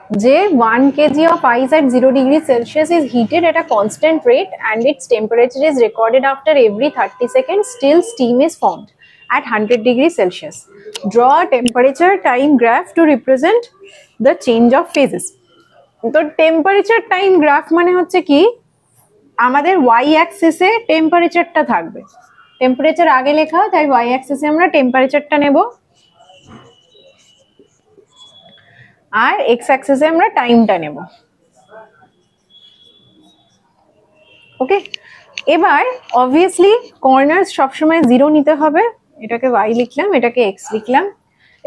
যে 1 kg of ice at 0 degrees Celsius is heated at a constant rate and its temperature is recorded after every 30 seconds till steam is formed at 100 degrees Celsius. Draw a temperature time graph to represent the change of phases. তো temperature time graph মানে হচ্ছে কি, আমাদের Y অ্যাক্সিসে টেম্পারেচারটা থাকবে, temperature আগে লেখা, তাই ওয়াই অ্যাক্সিসে আমরা টেম্পারেচারটা নেব আর এক্স অ্যাক্সিসে আমরা টাইমটা নেব। ওকে, এবার অবভিয়াসলি কর্নার সবসময় 0 নিতে হবে, এটাকে ওয়াই লিখলাম, এটাকে এক্স লিখলাম।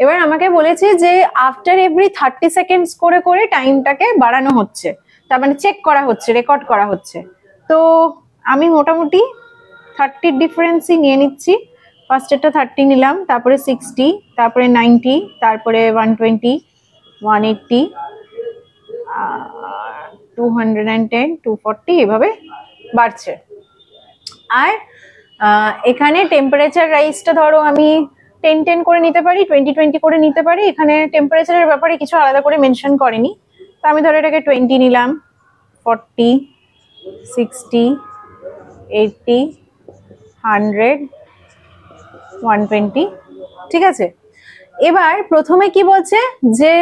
এবার আমাকে বলেছে যে আফটার এভরি 30 সেকেন্ডস করে করে টাইমটাকে বাড়ানো হচ্ছে, তার মানে চেক করা হচ্ছে, রেকর্ড করা হচ্ছে। তো আমি মোটামুটি 30 ডিফারেন্সই নিয়ে নিচ্ছি। ফার্স্টেরটা 30 নিলাম, তারপরে 60, তারপরে 90, তারপরে 120, 180, 210, 240, এভাবে বাড়ছে। আর এখানে টেম্পারেচার রাইজটা ধরো আমি 10-10 করে নিতে পারি, 20-20 করে নিতে পারি। এখানে টেম্পারেচারের ব্যাপারে কিছু আলাদা করে মেনশন করেনি, তো আমি ধরো এটাকে 20 নিলাম, 40, 60, 80, 100, 120, ঠিক আছে। এবার প্রথমে কি বলছে যে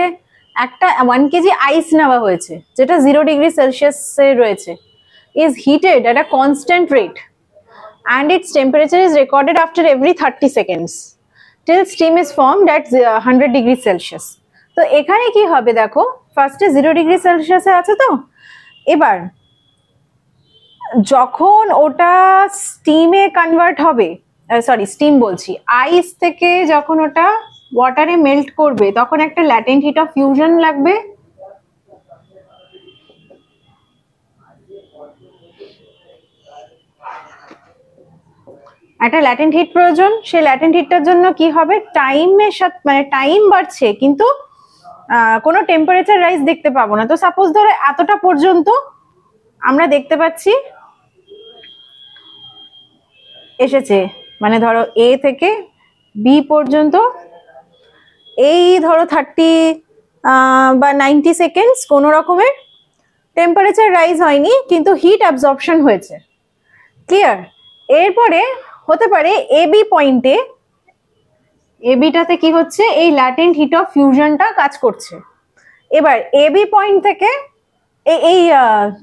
একটা 1 কেজি আইস নেওয়া হয়েছে যেটা 0 ডিগ্রি সেলসিয়াসে রয়েছে, is heated at a constant rate and its temperature is recorded after every 30 seconds till steam is formed at 100 degrees Celsius. তো এখানে কি হবে দেখো, ফার্স্টে 0 ডিগ্রি সেলসিয়াসে আছে, তো এবার যখন ওটা স্টিমে কনভার্ট হবে, সরি স্টিম বলছি, আইস থেকে যখন ওটা ওয়াটারে মেল্ট করবে তখন একটা ল্যাটেন্ট হিট অফ ফিউশন লাগবে। একটা ল্যাটেন্ট হিট প্রয়োজন, সেই ল্যাটেন্ট হিটটার জন্য কি হবে, টাইমের সাথে মানে টাইম বাড়ছে কিন্তু কোনো টেম্পারেচার রাইজ দেখতে পাবো না। তো সাপোজ ধরো এতটা পর্যন্ত আমরা দেখতে পাচ্ছি এসেছে, মানে ধরো এ থেকে বি পর্যন্ত এই ধরো 30 বা 90 সেকেন্ডস কোনো রকমের টেম্পারেচার রাইজ হয়নি, কিন্তু হিট অ্যাবজর্পশন হয়েছে। ক্লিয়ার? এরপরে হতে পারে এবি পয়েন্টে, এবিটাতে কি হচ্ছে, এই ল্যাটেন্ট হিট অফ ফিউশনটা কাজ করছে। এবার এবি পয়েন্ট থেকে এই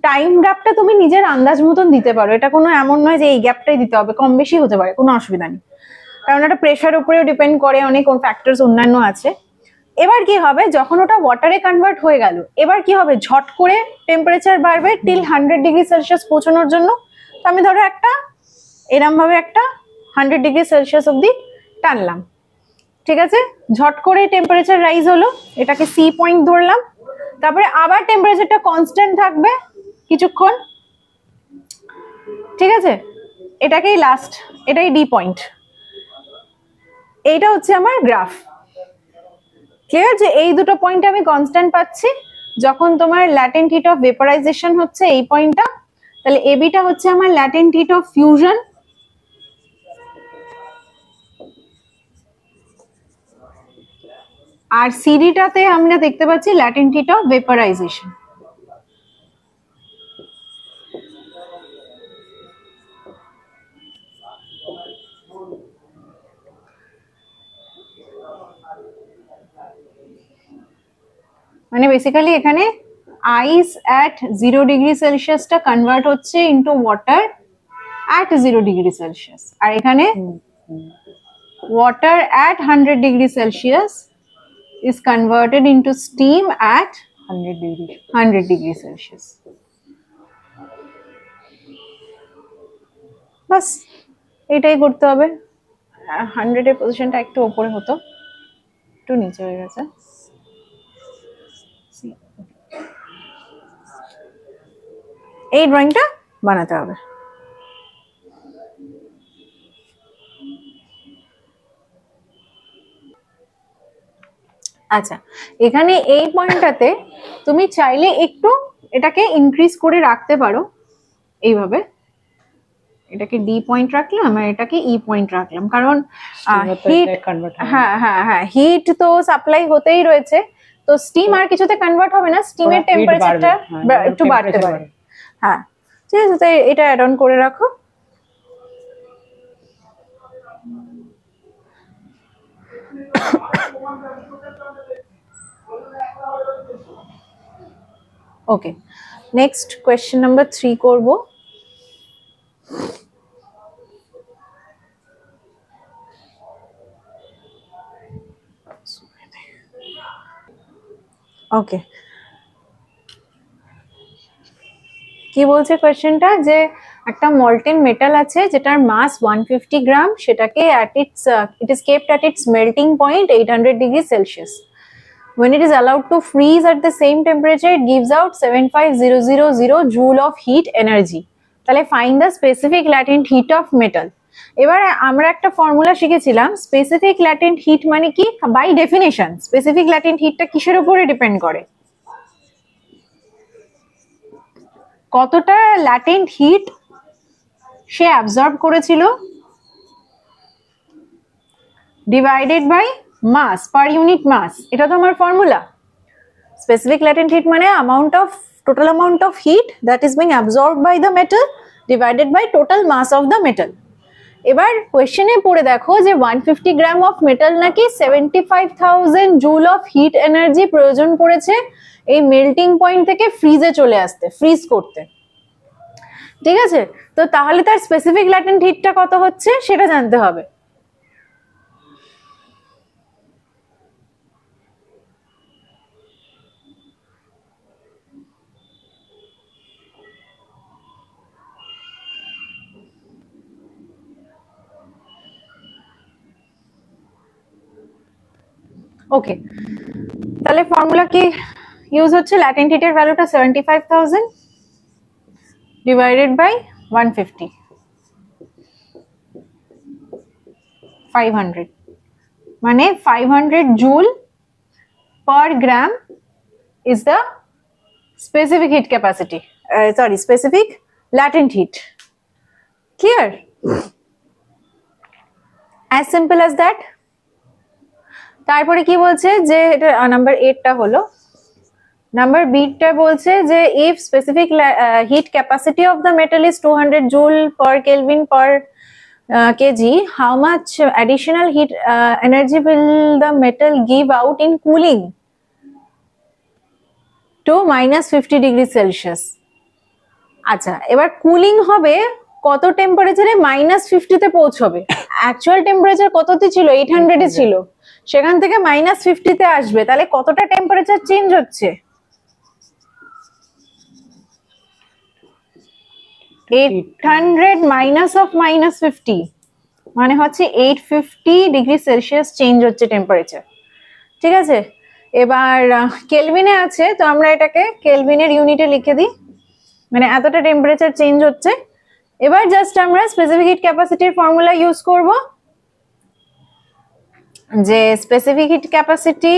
টাইম গ্যাপটা তুমি নিজের আন্দাজ মতন দিতে পারো, এটা কোনো এমন নয় যে এই গ্যাপটাই দিতে হবে, কম বেশি হতে পারে, কোনো অসুবিধা নেই, কারণ এটা প্রেশার উপরেও ডিপেন্ড করে, অনেক ফ্যাক্টরস অন্যান্য আছে। এবার কি হবে, যখন ওটা ওয়াটারে কনভার্ট হয়ে গেল, এবার কি হবে, ঝট করে টেম্পারেচার বাড়বে টিল 100 ডিগ্রি সেলসিয়াস পৌঁছানোর জন্য। তো আমি ধরো একটা এরম ভাবে একটা 100 ডিগ্রি সেলসিয়াস অব্দি টানলাম, ঠিক আছে, ঝট করে টেম্পারেচার রাইজ হলো, এটাকে সি পয়েন্ট ধরলাম। তারপরে আবার টেম্পারেচারটা কনস্ট্যান্ট থাকবে কিছুক্ষণ, ঠিক আছে, এটাকেই লাস্ট, এটাই ডি পয়েন্ট। এইটা হচ্ছে আমার গ্রাফ। ক্লিয়ার যে এই দুটো পয়েন্ট আমি কনস্ট্যান্ট পাচ্ছি, যখন তোমার ল্যাটেন্ট হিট অফ ভেপারাইজেশন হচ্ছে এই পয়েন্টটা, তাহলে এবিটা হচ্ছে আমার ল্যাটেন্ট হিট অফ ফিউশন, আর সিডিটাতে আমরা দেখতে পাচ্ছি ল্যাটেন্ট হিট অফ ভেপারাইজেশন। মানে বেসিক্যালি এখানে আইস অ্যাট 0 ডিগ্রি সেলসিয়াসটা কনভার্ট হচ্ছে into water at 0 degree Celsius, আর এখানে water at 100 degree Celsius is converted into steam at 100 degree Celsius. বাস এটাই করতে হবে। 100 এর পজিশনটা একটু উপরে হতো, একটু নিচে হয়ে গেছে। এই ড্রয়িংটা বানাতে হবে। আচ্ছা, এখানে এই পয়েন্টটাতে তুমি চাইলে একটু এটাকে ইনক্রিজ করে রাখতে পারো, এইভাবে এটাকে ডি পয়েন্ট রাখলাম আর এটাকে ই পয়েন্ট রাখলাম, কারণ হিট, হ্যাঁ হিট তো সাপ্লাই হতেই রয়েছে, তো স্টিম আর কিছুতে কনভার্ট হবে না, স্টিমের heat টেম্পারেচারটা বাড়বে, হ্যাঁ, একটু বাড়তে temperature পারে। বাড়বে। হ্যাঁ ঠিক আছে, তাই এটা অ্যাড অন করে রাখো। ওকে, নেক্সট কোয়েশ্চেন নাম্বার 3 করব। ওকে, কি বলছে কোয়েশ্চেনটা, যে একটা মল্টেন মেটাল আছে যেটার মাস 150 গ্রাম, সেটাকে it is kept at its melting point 800 degrees Celsius. When it is allowed to freeze at the same temperature, it gives out 75000 joule of heat energy. তাহলে find the specific latent heat of metal. এবার আমরা একটা formula শিখেছিলাম, specific latent heat মানে কি, by definition specific latent হিটটা কিসের উপরে ডিপেন্ড করে, কতটা ল্যাটেন্ট হিট সে অ্যাবজর্ব করেছিল divided by mass per unit mass. এটা তো আমার ফর্মুলা। স্পেসিফিক ল্যাটেন্ট হিট মানে total amount of heat that is being absorbed by the metal divided by total mass of the metal. এবার কোয়েশ্চেনে পড়ে দেখো যে 150 গ্রাম অফ মেটাল নাকি 75000 joule of hit energy প্রয়োজন পড়েছে এই মেল্টিং পয়েন্ট থেকে ফ্রিজে চলে আসতে, ফ্রিজ করতে। ঠিক আছে, তো তাহলে তার স্পেসিফিক ল্যাটেন্ট হিটটা কত হচ্ছে সেটা জানতে হবে। ওকে, তাহলে ফর্মুলা কি ইউজ হচ্ছে, ল্যাটেন্ট হিটের ভ্যালুটা 75000 ডিভাইডেড বাই 150 500, মানে 500 joule per gram is the specific heat capacity, specific latent heat. Clear? As simple as that. তারপরে কি বলছে যে এটা নাম্বার 8টা হলো, নাম্বার বিটা বলছে যে if specific heat capacity of the metal is 200 joule per Kelvin per kg, how much additional heat energy will the metal give out in cooling to -50 degree Celsius? আচ্ছা, এবার cooling হবে কত টেম্পারেচারে, -50 তে পৌঁছবে। Actual temperature কততে ছিল, 800 এ ছিল, সেখান থেকে -50 তে আসবে, তাহলে কতটা টেম্পারেচার চেঞ্জ হচ্ছে, 800 মাইনাস অফ -50 মানে হচ্ছে 850 ডিগ্রি সেলসিয়াস চেঞ্জ হচ্ছে টেম্পারেচার। ঠিক আছে, এবার কেলভিনে আছে, তো আমরা এটাকে কেলভিনের ইউনিটে লিখে দিই, মানে এতটা টেম্পারেচার চেঞ্জ হচ্ছে। এবার জাস্ট আমরা স্পেসিফিক হিট ক্যাপাসিটির ফর্মুলা ইউজ করব, যে স্পেসিফিক হিট ক্যাপাসিটি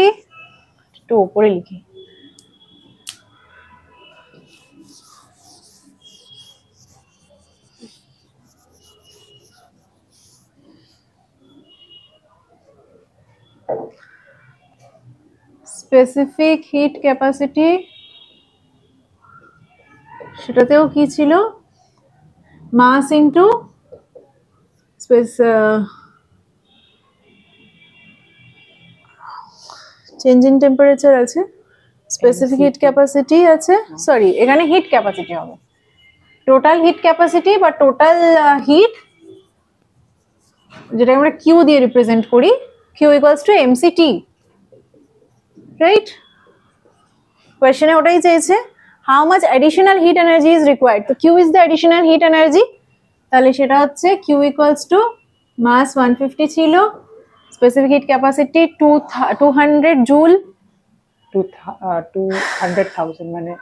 একটু উপরে লিখি, স্পেসিফিক হিট ক্যাপাসিটি সেটাতেও কি ছিল, mass into space, change in temperature আছে, স্পেসিফিক হিট ক্যাপাসিটি আছে, সরি এখানে হিট ক্যাপাসিটি হবে, টোটাল হিট ক্যাপাসিটি বা টোটাল হিট, যেটা আমরা কিউ দিয়ে রিপ্রেজেন্ট করি, Q equals to MCT, right? কোয়েশ্চেনে ওটাই চেয়েছে, how much additional heat energy is required, তো Q is the additional heat energy, তাহলে সেটা হচ্ছে কিউ ইকুয়ালস টু মাস 150 ছিল, স্পেসিফিক হিট ক্যাপাসিটি 200 জুল, 200,000 মানে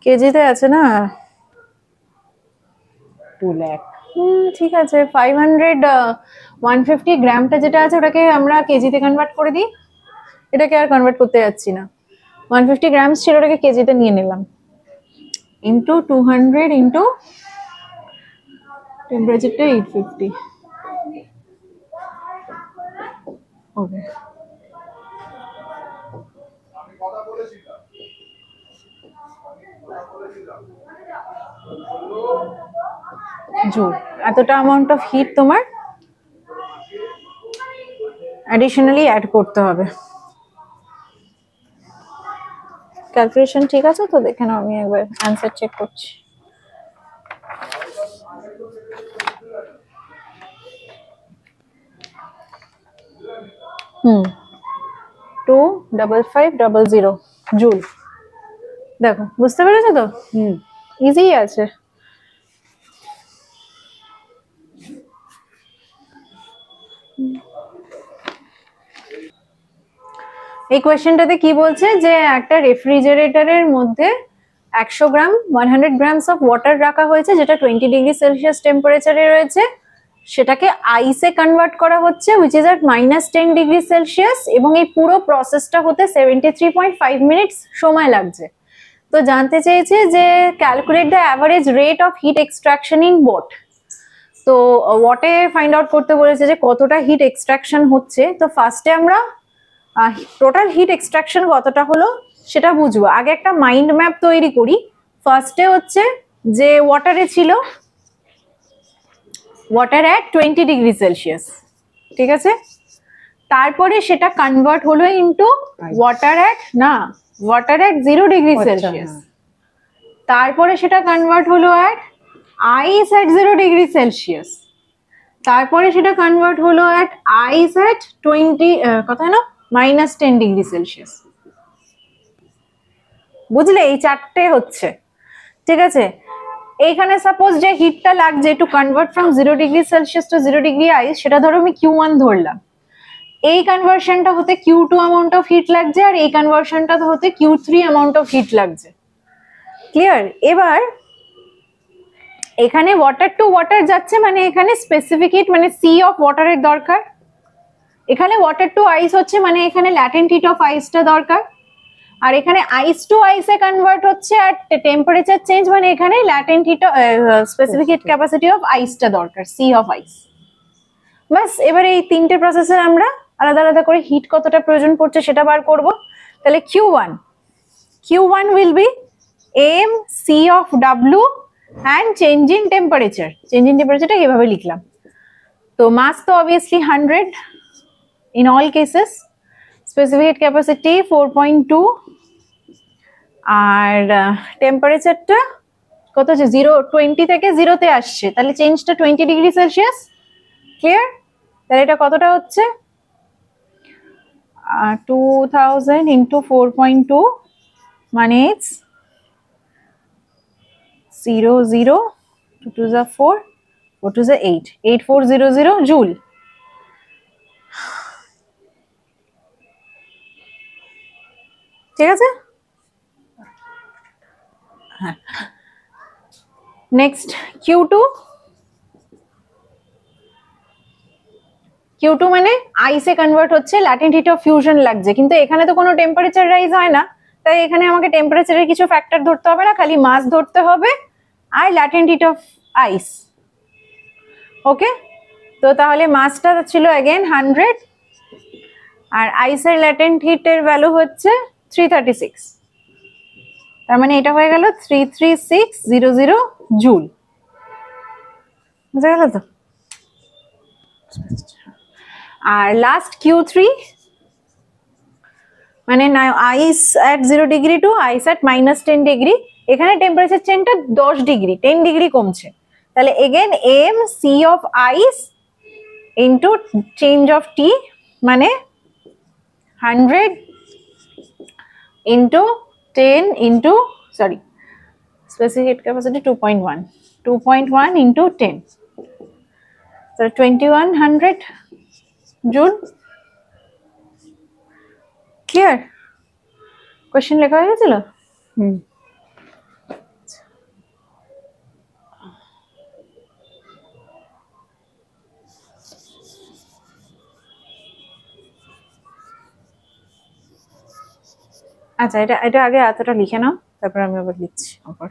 কেজিতে আছে না, 2 লাখ। ঠিক আছে, 150 গ্রামটা যেটা আছে ওটাকে আমরা কেজিতে কনভার্ট করে দিই, এটাকে আর কনভার্ট করতে যাচ্ছি না, 150 গ্রামস ছিল, ওটাকে কেজিতে নিয়ে নিলাম, ইন্টু 200 ইন্টু টেম্পারেচারটা 850, ওকে, জুল। এতটা অ্যামাউন্ট অফ হিট তোমার অ্যাডিশনালি অ্যাড করতে হবে। ক্যালকুলেশন ঠিক আছে তো? দেখে নাও, আমি একবার অ্যান্সার চেক করছি। হুম, 25500 জুল। দেখো, বুঝতে পেরেছো তো? ইজি আছে। এই কোয়েশ্চেনটাতে কি বলছে যে একটা রেফ্রিজারেটরের মধ্যে 100 গ্রাম 100 গ্রামস অফ ওয়াটার রাখা হয়েছে, যেটা 20 ডিগ্রি সেলসিয়াস টেম্পারেচারে রয়েছে। সেটাকে আইসে কনভার্ট করা হচ্ছে which is at -10 degree Celsius, এবং এই পুরো প্রসেসটা হতে 73.5 মিনিটস সময় লাগছে। তো জানতে চেয়েছে যে calculate the average rate of heat extraction in watt. তো ওয়াটে ফাইন্ড আউট করতে বলেছে যে কতটা হিট এক্সট্রাকশন হচ্ছে। তো ফার্স্টে আমরা টোটাল হিট এক্সট্রাকশন কতটা হলো সেটা বুঝবো। আগে একটা মাইন্ড ম্যাপ তৈরি করি। ফার্স্টে হচ্ছে যে ওয়াটারে ছিল ওয়াটার অ্যাট 20 ডিগ্রি সেলসিয়াস, ঠিক আছে? তারপরে সেটা কনভার্ট হলো into water at 0 degree Celsius. তারপরে সেটা কনভার্ট হলো at ice at 0 degree Celsius. তারপরে সেটা কনভার্ট হলো at ice at 10 degree Celsius. বুঝলে? এই চারটে হচ্ছে, ঠিক আছে? এইখানে সাপোজ যে হিটটা লাগছে to convert from 0 degree Celsius to 0 degree ice, সেটা ধরো আমি Q1 ধরলাম। এই কনভার্সনটা হতে Q2 অ্যামাউন্ট অফ হিট লাগছে, আর এই কনভার্সনটা হতে Q3 অ্যামাউন্ট অফ হিট লাগছে। ক্লিয়ার? এবার এখানে ওয়াটার টু ওয়াটার যাচ্ছে, মানে এখানে স্পেসিফিক হিট মানে সি অফ ওয়াটারের দরকার। এখানে ওয়াটার টু আইস হচ্ছে, মানে এখানে ল্যাটেন্ট হিট অফ আইসটা দরকার। আর এখানে আইস টু আইসে কনভার্ট হচ্ছে আর টেম্পারেচার চেঞ্জ, মানে এখানে latent heat specific heat capacity of আইসটা দরকার, সি অফ আইস। বাস, এবারে এই তিনটে প্রসেসের আমরা আলাদা আলাদা করে হিট কতটা প্রয়োজন পড়ছে সেটা বার করব। তাহলে Q1 will be m c of w and change in temperature। Change in টেম্পারেচারটা এভাবে লিখলাম। তো মাস তো obviously 100 in all cases, specific heat capacity 4.2, আর টেম্পারেচারটা কত আছে? 20 থেকে 0 তে আসছে, তাহলে চেঞ্জটা 20 ডিগ্রি সেলসিয়াস। ক্লিয়ার? তাহলে এটা কতটা হচ্ছে? 2000 into 4.2 মানে 0 0 2 2 is 4 4 2 is 8 8400 জুল। ঠিক আছে? হ্যাঁ, নেক্সট Q2 মানে আইসে কনভার্ট হচ্ছে, ল্যাটেন্ট হিট অফ ফিউশন লাগছে, কিন্তু এখানে তো কোনো টেম্পারেচার রাইজ হয় না, তাই এখানে আমাকে টেম্পারেচারের কিছু ফ্যাক্টর ধরতে হবে না, খালি মাস ধরতে হবে আর ল্যাটেন্ট হিট অফ আইস। ওকে, তো তাহলে মাসটা ছিল अगेन 100 আর আইসের ল্যাটেন্ট হিটের ভ্যালু হচ্ছে 336। তার মানে এটা হয়ে গেল 33600 জুল। বুঝা গেল তো? আর লাস্ট Q3 মানে ice at 0 degree to ice at -10 degree. এখানে টেম্পারেচার চেঞ্জটা 10 ডিগ্রি 10 ডিগ্রি কমছে, তাহলে again m c of ice into change of T, মানে 100 into 10 into specific heat capacity 2.1 into 10, so 2100 joule. Clear? Question লেখা হয়ে গেছিল? আচ্ছা, এটা আগে এতটা লিখে নাও, তারপর আমি আবার লিখছি আবার।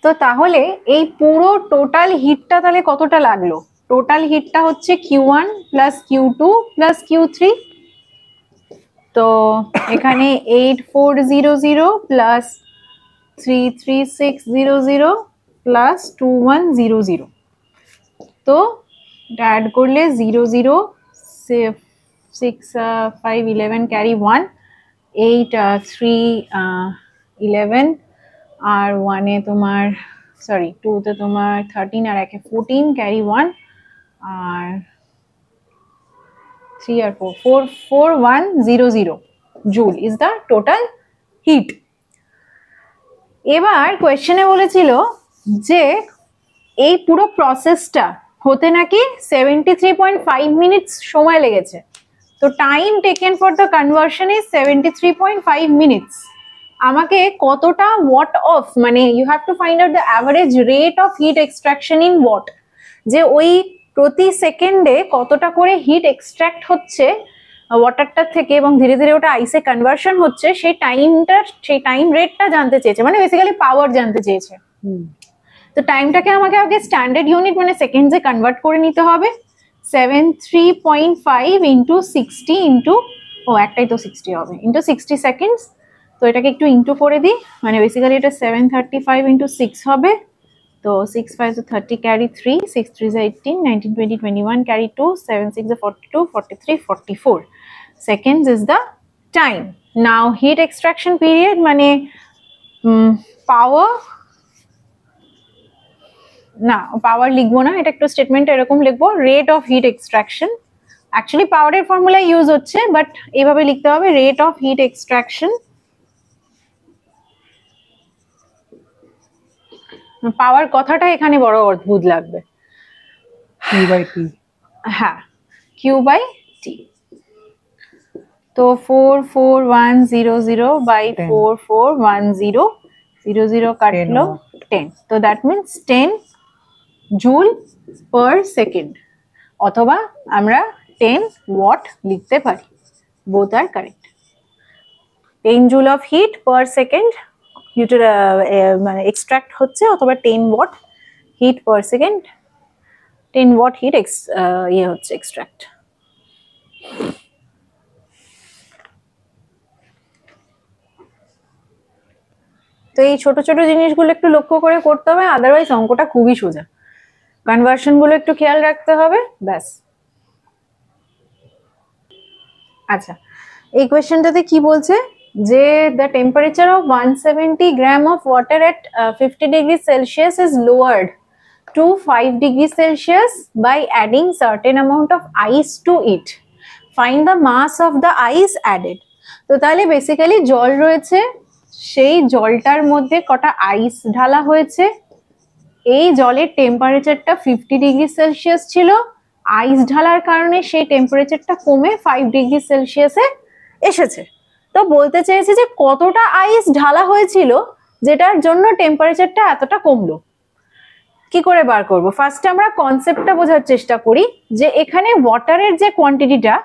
তো তাহলে এই পুরো টোটাল হিটটা তাহলে কতটা লাগলো? টোটাল হিটটা হচ্ছে Q1 plus Q2 plus Q3। তো এখানে 8400 প্লাস 33600 প্লাস 2100, তো অ্যাড করলে 00 6 5 11 ক্যারি 1 8 3 11 আর 1 এ তোমার সরি 2 তে তোমার 13 আর 1 এ 14 ক্যারি 1 আর 3 আর 4 4100 joule is the total heat. এবার কোয়েশ্চেনে বলেছিল যে এই পুরো প্রসেসটা হতে নাকি 73.5 মিনিটস সময় লেগেছে। তো time taken for the conversion is 73.5 minutes. আমাকে কতটা ওয়াট অফ, মানে you have to find out the average rate of heat extraction in watt, যে ওই প্রতি সেকেন্ডে কতটা করে হিট এক্সট্রাক্ট হচ্ছে ওয়াটারটার থেকে এবং ধীরে ধীরে ওটা আইসে কনভার্সন হচ্ছে, সেই টাইম রেটটা জানতে চেয়েছে, মানে বেসিক্যালি পাওয়ার জানতে চেয়েছে। তো টাইমটাকে আমাকে আগে স্ট্যান্ডার্ড ইউনিট মানে সেকেন্ডসে কনভার্ট করে নিতে হবে। 73.5 ইন্টু 60 ইন্টু একটাই তো 60 হবে, ইন্টু 60 সেকেন্ডস। তো এটাকে একটু ইন্টু করে দিই, মানে বেসিক্যালি এটা 735 ইন্টু 6 হবে। তো 6 5 30 carry 3, 6 3 18, 19 20 21 carry 2, 7 6 42, 43 44 seconds is the time. Now heat extraction period মানে পাওয়ার লিখবো না, এটা একটু স্টেটমেন্ট এরকম লিখবো, rate of heat extraction. Actually পাওয়ারের ফর্মুলা ইউজ হচ্ছে, বাট এইভাবে লিখতে হবে, রেট অফ হিট এক্সট্রাকশন। পাওয়ার কথাটা এখানে বড় অদ্ভুত লাগবে, Q/T। হ্যাঁ, Q/T। তো 44100 বাই 4410, 00 কাটলো 10, তো that means 10 joule per second, অথবা আমরা 10 ওয়াট লিখতে পারি, both are correct. 10 joule of heat per second মানে এক্সট্রাক্ট হচ্ছে, অথবা 10 watt heat per second, 10 watt heat হচ্ছে এক্সট্রাক্ট। তো এই ছোট ছোট জিনিসগুলো একটু লক্ষ্য করে করতে হবে, আদারওয়াইজ অঙ্কটা খুবই সোজা। কনভার্সন গুলো একটু খেয়াল রাখতে হবে, ব্যাস। আচ্ছা, এই কোয়েশ্চেনটাতে কি বলছে যে the temperature of 170 gram of water at 50 degree Celsius is lowered to 5 degrees Celsius by adding certain amount of ice to it. Find the mass of the ice added. তো তাহলে বেসিক্যালি জল রয়েছে, সেই জলটার মধ্যে কটা আইস ঢালা হয়েছে। এই জলের টেম্পারেচারটা 50 ডিগ্রি সেলসিয়াস ছিল, আইস ঢালার কারণে সেই টেম্পারেচারটা কমে 5 ডিগ্রি সেলসিয়াসে এসেছে। তো বলতে চেয়েছে যে কতটা আইস ঢালা হয়েছিল যেটার জন্য টেম্পারেচারটা এতটা কমলো। কি করে বার করব? ফার্স্টে আমরা কনসেপ্টটা বোঝার চেষ্টা করি, যে এখানে ওয়াটারের যে কোয়ান্টিটিটা,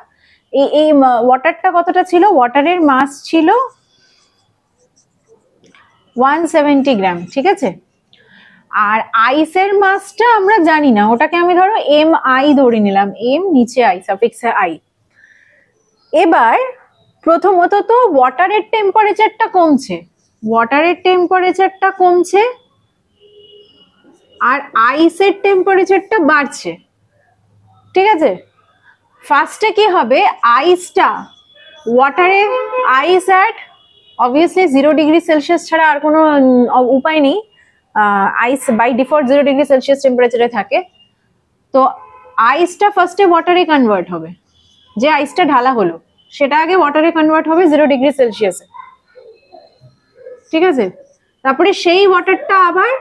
এই ওয়াটারটা কতটা ছিল, ওয়াটারের মাস ছিল 170 গ্রাম, ঠিক আছে। আর আইসের মাসটা আমরা জানি না, ওটাকে আমি ধরো MI ধরে নিলাম, এম নিচে আই, সাফিক্সে আই। এবার প্রথমত তো ওয়াটারের টেম্পারেচারটা কমছে, আর আইসের টেম্পারেচারটা বাড়ছে, ঠিক আছে। ফার্স্টে কি হবে, আইসটা ওয়াটারে ice at obviously 0 degree Celsius ছাড়া আর কোনো উপায় নেই, ice by default 0 degree Celsius টেম্পারেচারে থাকে। তো আইসটা ফার্স্টে ওয়াটারে কনভার্ট হবে, যে আইসটা ঢালা হলো সেটা আগে ওয়াটারে কনভার্ট হবে 0 ডিগ্রি সেলসিয়াসে, ঠিক আছে। তারপরে সেই ওয়াটারটা আবার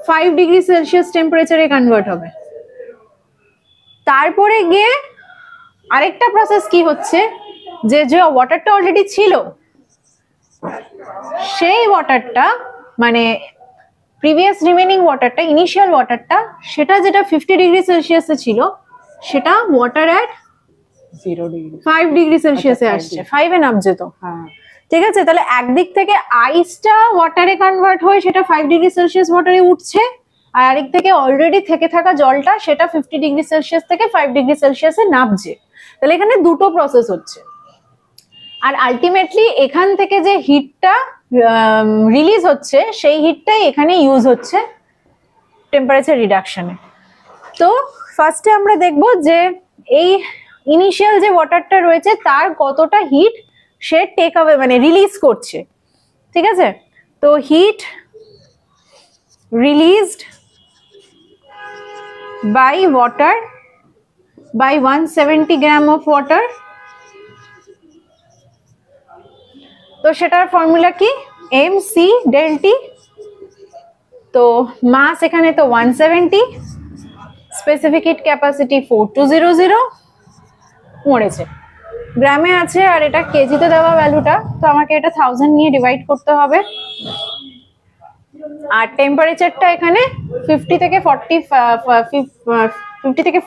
5 ডিগ্রি সেলসিয়াস টেম্পারেচারে কনভার্ট হবে। তারপরে গিয়ে আরেকটা প্রসেস কি হচ্ছে, যে ওয়াটারটা অলরেডি ছিল সেই ওয়াটারটা, মানে প্রিভিয়াস রিমেনিং ওয়াটারটা, ইনিশিয়াল ওয়াটারটা, সেটা যেটা 50 ডিগ্রি সেলসিয়াসে ছিল, সেটা ওয়াটার অ্যাট 0 ডিগ্রি 5 ডিগ্রি সেলসিয়াসে আসছে, 5 এ নামছে তো, হ্যাঁ, ঠিক আছে, তাহলে একদিক থেকে আইসটা ওয়াটারে কনভার্ট হয়ে সেটা 5°C ওয়াটারে উঠছে, আর আরেক থেকে অলরেডি থেকে থাকা জলটা সেটা 50°C থেকে 5°C নামছে। তাহলে এখানে দুটো প্রসেস হচ্ছে। আর আলটিমেটলি এখান থেকে যে হিটটা রিলিজ হচ্ছে সেই হিটটাই এখানে ইউজ হচ্ছে টেম্পারেচার রিডাকশনে। তো ফার্স্টে আমরা দেখব যে এই ইনিশিয়াল যে ওয়াটারটা রয়েছে তার কতটা হিট সে টেক অ্যাওয়ে মানে রিলিজ করছে। ঠিক আছে, তো heat released by water by 170 gram of water, তো সেটার ফর্মুলা কি mc del t। তো মাস এখানে তো 170, স্পেসিফিক হিট ক্যাপাসিটি 4200 মরেছে, গ্রামে আছে আর এটা কেজিতে দেওয়া ভ্যালুটা, তো আমাকে এটা 1000 নিয়ে ডিভাইড করতে হবে। আর টেম্পারেচারটা এখানে 50 থেকে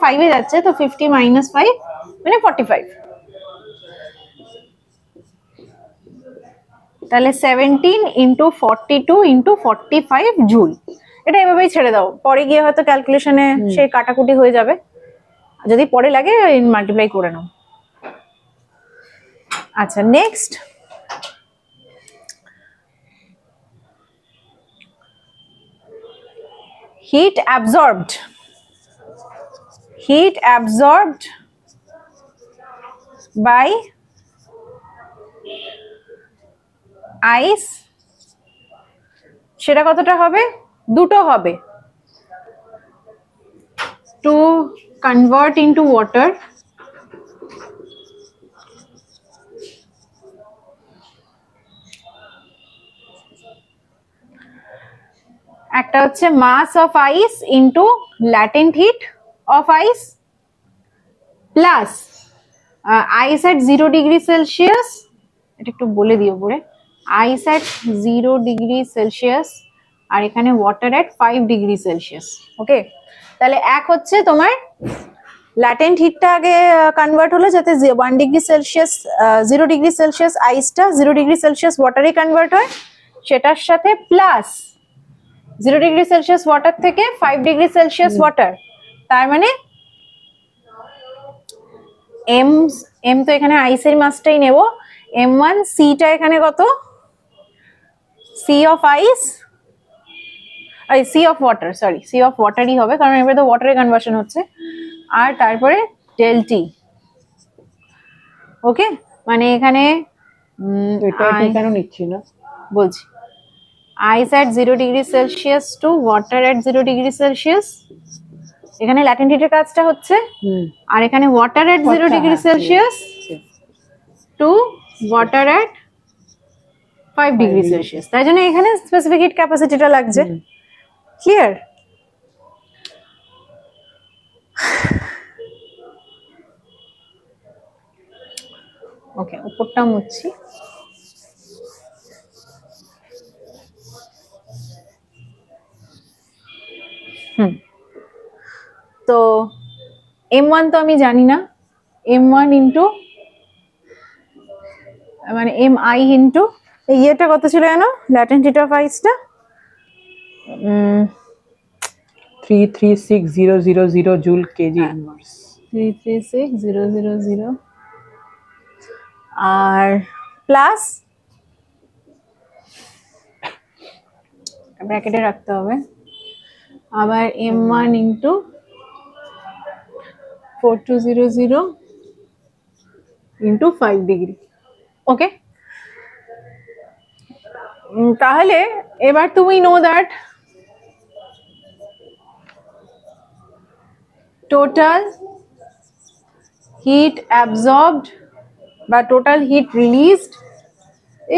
5 এ যাচ্ছে, তো 50 - 5 মানে 45, তাহলে 17 × 42 × 45 জুল। এটা এভাবেই ছেড়ে দাও, পরে গিয়ে হয়তো ক্যালকুলেশনে সে কাটাকুটি হয়ে যাবে, যদি পরে লাগে মাল্টিপ্লাই করে নাও। আচ্ছা, next heat absorbed by ice, সেটা কতটা হবে? দুটো হবে, to convert into water একটা হচ্ছে mass of ice into latent heat of ice plus ice at 0°C, এটা একটু বলে দিও পরে, আইস অ্যাট 0°C আর এখানে ওয়াটার অ্যাট 5°C। ওকে, তাহলে এক হচ্ছে তোমার ল্যাটেন্ট হিটটা আগে কনভার্ট হলো যাতে 1°C 0°C আইসটা 0°C ওয়াটারে কনভার্ট হয়, সেটার সাথে প্লাস 0°C ওয়াটার থেকে 5°C ওয়াটার, তার মানে এম তো এখানে আইসের মাসটাই নেব, m1 সিটা এখানে কত, C of ice C of water, sorry C of ওয়াটারই হবে কারণ এবারে তো ওয়াটারে কনভার্সন হচ্ছে, আর তারপরে ডেল টি। ওকে, মানে এখানে এটা কেন নিচ্ছি না বলছি, ice at 0°C to water at 0°C, এখানে ল্যাটেন্ট হিটের কাজটা হচ্ছে, আর এখানে water at 0°C to water at 5°C, তাই জন্য এখানে স্পেসিফিক হিট ক্যাপাসিটিটা লাগছে। ক্লিয়ার? ওকে, উপরটা মুছছি। তো m1 তো আমি জানি না, m1 ইন্টু মানে mi ইন্টু ইয়েটা কত ছিল জানো, ল্যাটেন্ট হিট অফ আইসটা 336,000 জুল কেজি ইনভার্স, 336,000 আর প্লাস ব্র্যাকেটে রাখতে হবে আবার m1 ইন্টু 4200 ইন্টু 5°। ওকে, তাহলে এবার তুমি know that total heat absorbed বা total heat released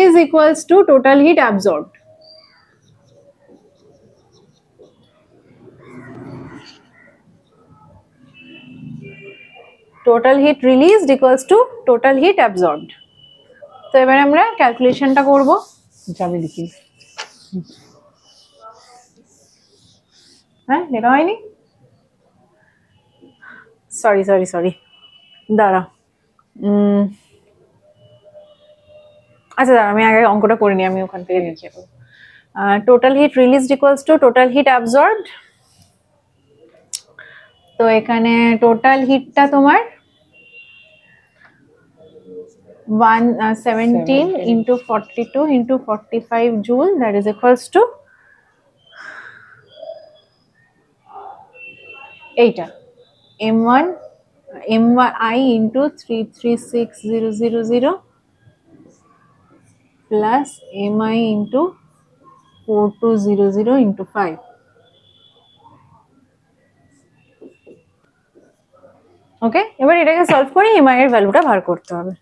is equals to total heat absorbed. Total heat released equals to total heat absorbed. তো এবার আমরা ক্যালকুলেশনটা করব। আমি লিখি, হ্যাঁ লেখা হয়নি, সরি সরি সরি, দাঁড়া, আচ্ছা দাঁড়া, আমি আগে অঙ্কটা করে নিই, আমি ওখান থেকে দেখিয়ে দেবো। Total heat released equals to total heat absorbed. তো এখানে টোটাল হিটটা তোমার 17 into 42 into 45 joule, that is equals to এইটা m1 mi into 336000 plus mi into 4200 into 5. ওকে, এবার এটাকে সলভ করে mi এর ভ্যালুটা বার করতে হবে।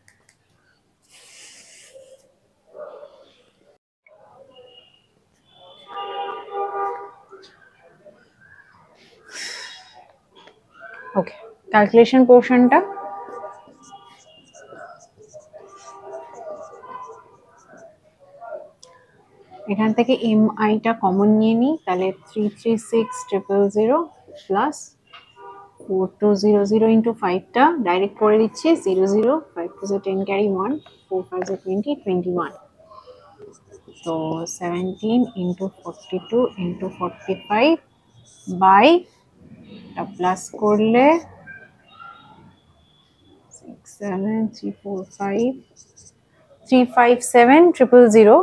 ওকে, ক্যালকুলেশন পোর্শনটা এখান থেকে mi টা কমন নিয়ে নিই, তাহলে 336000 প্লাস 4200 into 5 টা ডাইরেক্ট করে দিচ্ছি, 00 5 to the 10 carry 1 4 5 the 20 21। তো 17 into 42 into 45 বাই টা প্লাস করলে 67345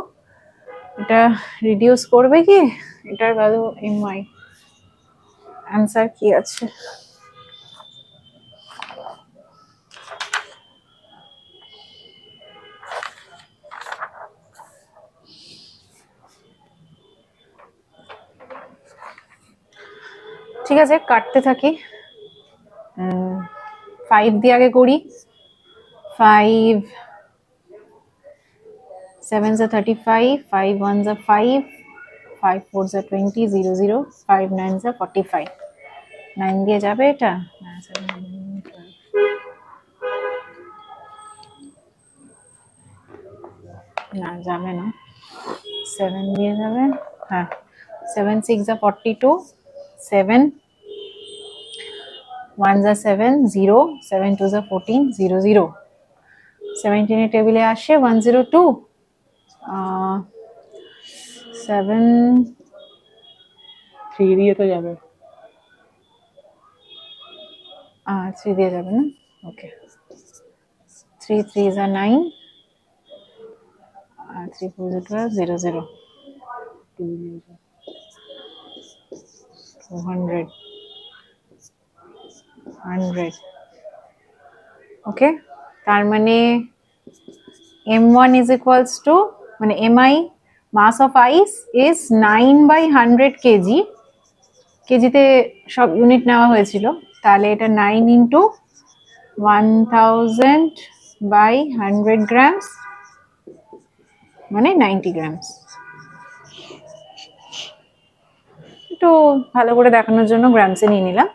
এটা রিডিউস করবে কি? এটার ভ্যালু mi, অ্যান্সার কি আছে? ঠিক আছে, কাটতে থাকি। 5 দিয়ে আগে করি। 5 7s are 35, 5 1s are 5, 5 4s are 20, 0 0, 5 9s are 45। 9 দিয়ে যাবে এটা? না, যাবে না। 7 দিয়ে যাবে, হ্যাঁ। 7 6 are 42, 7 1s are 7, 0, 7 2s are 14, 0 0। 17 এর টেবিলে আসে 102, 7 3 দিয়ে তো যাবে, 3 দিয়ে যাবে না? ওকে, 3 3s are 9, 3 4s are 12, 0 0, 200 100। ওকে, তার মানে m1 is equals to, মানে mi mass of ice is 9/100 kg, কেজিতে সব ইউনিট নেওয়া হয়েছিল, তাহলে এটা 9 into 1000/100 grams, মানে 90 grams। একটু ভালো করে দেখানোর জন্য গ্রামসে নিয়ে নিলাম,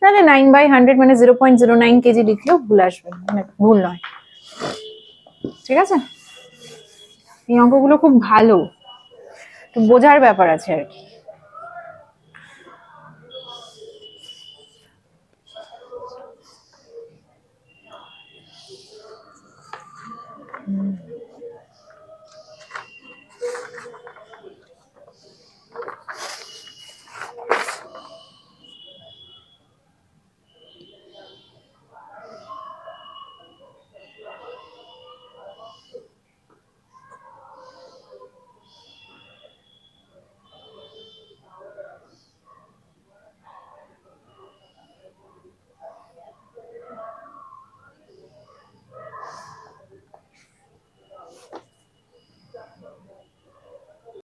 তাহলে 9/100 মানে 0.09 কেজি লিখলেও ভুল আসবে, মানে ভুল নয়। ঠিক আছে, এই অঙ্কগুলো খুব ভালো, একটু বোঝার ব্যাপার আছে আর কি।